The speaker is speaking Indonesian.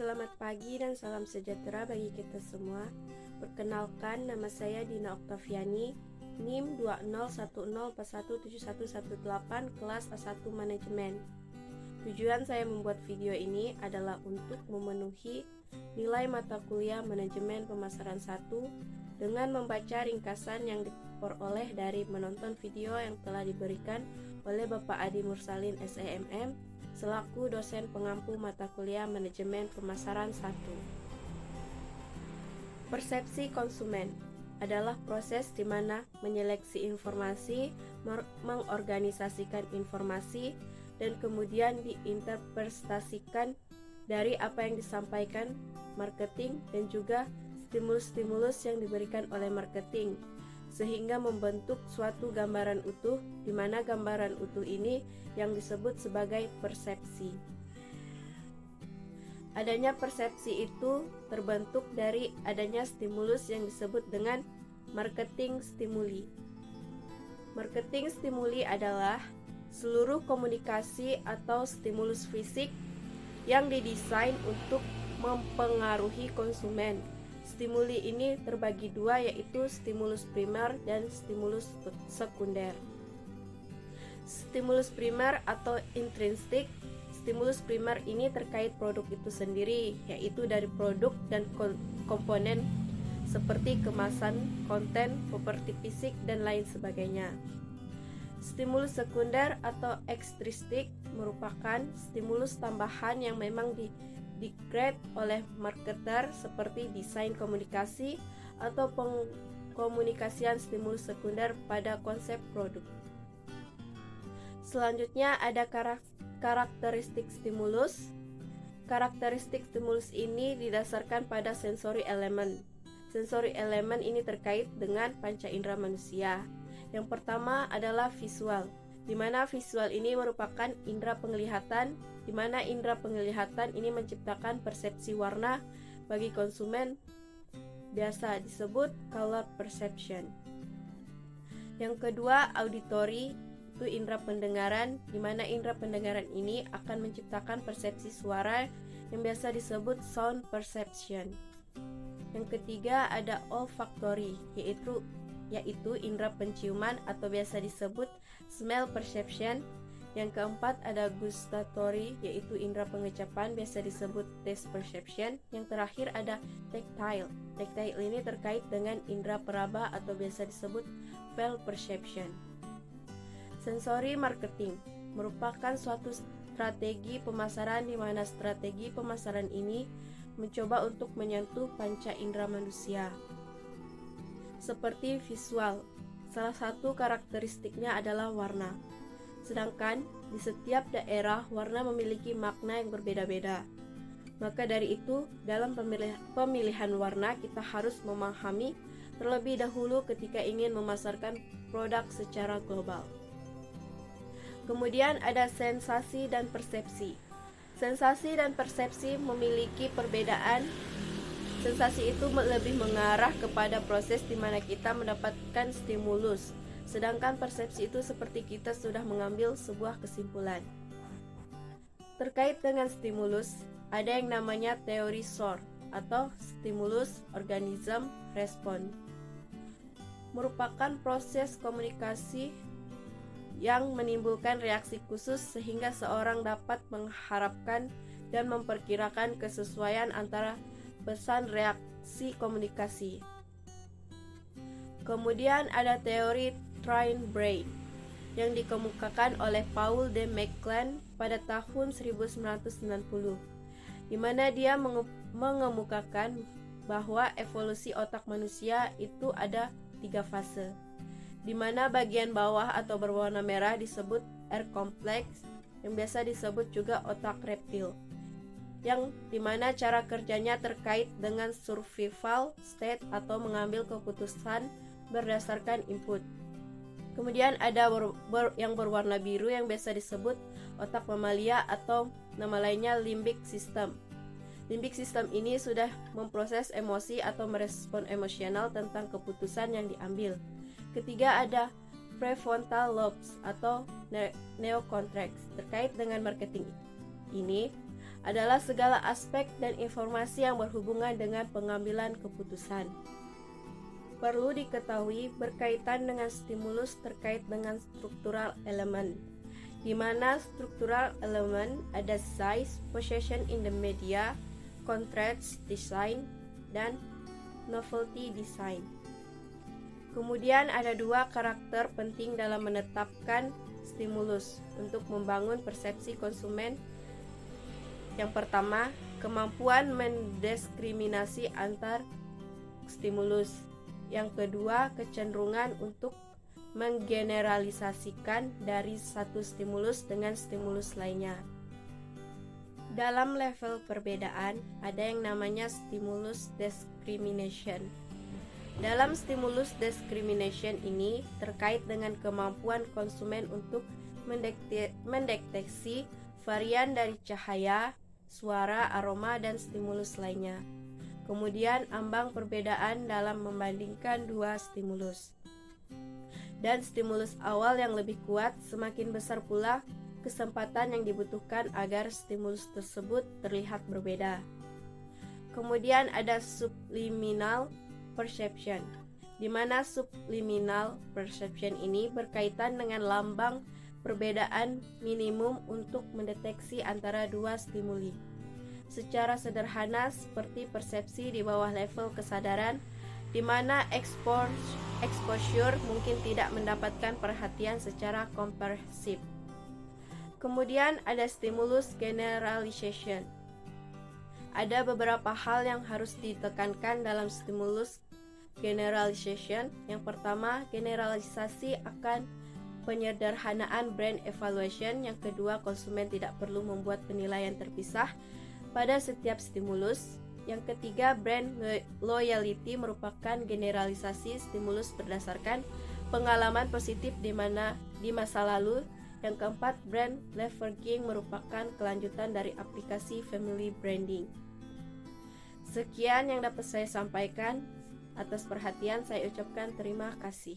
Selamat pagi dan salam sejahtera bagi kita semua. Perkenalkan, nama saya Dina Oktaviani, NIM 2010417118, kelas A1 Manajemen. Tujuan saya membuat video ini adalah untuk memenuhi nilai mata kuliah Manajemen Pemasaran 1 dengan membaca ringkasan yang diperoleh dari menonton video yang telah diberikan oleh Bapak Adi Mursalin SEMM selaku dosen pengampu mata kuliah Manajemen Pemasaran 1. Persepsi konsumen adalah proses di mana menyeleksi informasi, mengorganisasikan informasi, dan kemudian diinterpretasikan dari apa yang disampaikan marketing dan juga stimulus-stimulus yang diberikan oleh marketing, sehingga membentuk suatu gambaran utuh, di mana gambaran utuh ini yang disebut sebagai persepsi. Adanya persepsi itu terbentuk dari adanya stimulus yang disebut dengan marketing stimuli. Marketing stimuli adalah seluruh komunikasi atau stimulus fisik yang didesain untuk mempengaruhi konsumen. Stimuli ini terbagi dua, yaitu stimulus primer dan stimulus sekunder. Stimulus primer atau intrinsik. Stimulus primer ini terkait produk itu sendiri, yaitu dari produk dan komponen seperti kemasan, konten, properti fisik, dan lain sebagainya. Stimulus sekunder atau ekstrinsik merupakan stimulus tambahan yang memang di-create oleh marketer seperti desain komunikasi atau pengkomunikasian stimulus sekunder pada konsep produk. Selanjutnya ada karakteristik stimulus. Karakteristik stimulus ini didasarkan pada sensori elemen. Sensori elemen ini terkait dengan panca indera manusia. Yang pertama adalah visual, di mana visual ini merupakan indera penglihatan, di mana indera penglihatan ini menciptakan persepsi warna bagi konsumen, biasa disebut color perception. Yang kedua, auditory, itu indera pendengaran, di mana indera pendengaran ini akan menciptakan persepsi suara yang biasa disebut sound perception. Yang ketiga ada olfactory, yaitu indera penciuman atau biasa disebut smell perception. Yang keempat ada gustatory, yaitu indera pengecapan, biasa disebut taste perception. Yang terakhir ada tactile. Tactile ini terkait dengan indera peraba atau biasa disebut feel perception. Sensori marketing merupakan suatu strategi pemasaran di mana strategi pemasaran ini mencoba untuk menyentuh panca indera manusia. Seperti visual, salah satu karakteristiknya adalah warna. Sedangkan di setiap daerah warna memiliki makna yang berbeda-beda. Maka dari itu, dalam pemilihan warna kita harus memahami terlebih dahulu ketika ingin memasarkan produk secara global. Kemudian ada sensasi dan persepsi. Sensasi dan persepsi memiliki perbedaan. Sensasi itu lebih mengarah kepada proses di mana kita mendapatkan stimulus, sedangkan persepsi itu seperti kita sudah mengambil sebuah kesimpulan. Terkait dengan stimulus, ada yang namanya teori SOR atau stimulus organism response. Merupakan proses komunikasi yang menimbulkan reaksi khusus sehingga seorang dapat mengharapkan dan memperkirakan kesesuaian antara pesan reaksi komunikasi. Kemudian ada teori train brain yang dikemukakan oleh Paul D. MacLean pada tahun 1990, di mana dia mengemukakan bahwa evolusi otak manusia itu ada 3 fase, di mana bagian bawah atau berwarna merah disebut R complex, yang biasa disebut juga otak reptil, yang dimana cara kerjanya terkait dengan survival state atau mengambil keputusan berdasarkan input. Kemudian ada yang berwarna biru yang biasa disebut otak mamalia atau nama lainnya limbic system. Limbic system ini sudah memproses emosi atau merespon emosional tentang keputusan yang diambil. Ketiga ada prefrontal lobes atau neocortex. Terkait dengan marketing ini, adalah segala aspek dan informasi yang berhubungan dengan pengambilan keputusan. Perlu diketahui berkaitan dengan stimulus terkait dengan struktural elemen, di mana struktural elemen ada size, position in the media, contrast design, dan novelty design. Kemudian ada dua karakter penting dalam menetapkan stimulus untuk membangun persepsi konsumen. Yang pertama, kemampuan mendiskriminasi antar stimulus. Yang kedua, kecenderungan untuk menggeneralisasikan dari satu stimulus dengan stimulus lainnya. Dalam level perbedaan, ada yang namanya stimulus discrimination. Dalam stimulus discrimination ini terkait dengan kemampuan konsumen untuk mendeteksi varian dari cahaya, suara, aroma, dan stimulus lainnya. Kemudian ambang perbedaan dalam membandingkan dua stimulus. Dan stimulus awal yang lebih kuat, semakin besar pula kesempatan yang dibutuhkan agar stimulus tersebut terlihat berbeda. Kemudian ada subliminal perception, di mana subliminal perception ini berkaitan dengan lambang perbedaan minimum untuk mendeteksi antara dua stimuli. Secara sederhana seperti persepsi di bawah level kesadaran, di mana exposure mungkin tidak mendapatkan perhatian secara komprehensif. Kemudian ada stimulus generalization. Ada beberapa hal yang harus ditekankan dalam stimulus generalization. Yang pertama, generalisasi akan penyederhanaan brand evaluation. Yang kedua, konsumen tidak perlu membuat penilaian terpisah pada setiap stimulus. Yang ketiga, brand loyalty merupakan generalisasi stimulus berdasarkan pengalaman positif di masa lalu. Yang keempat, brand leveraging merupakan kelanjutan dari aplikasi family branding. Sekian yang dapat saya sampaikan. Atas perhatian saya ucapkan terima kasih.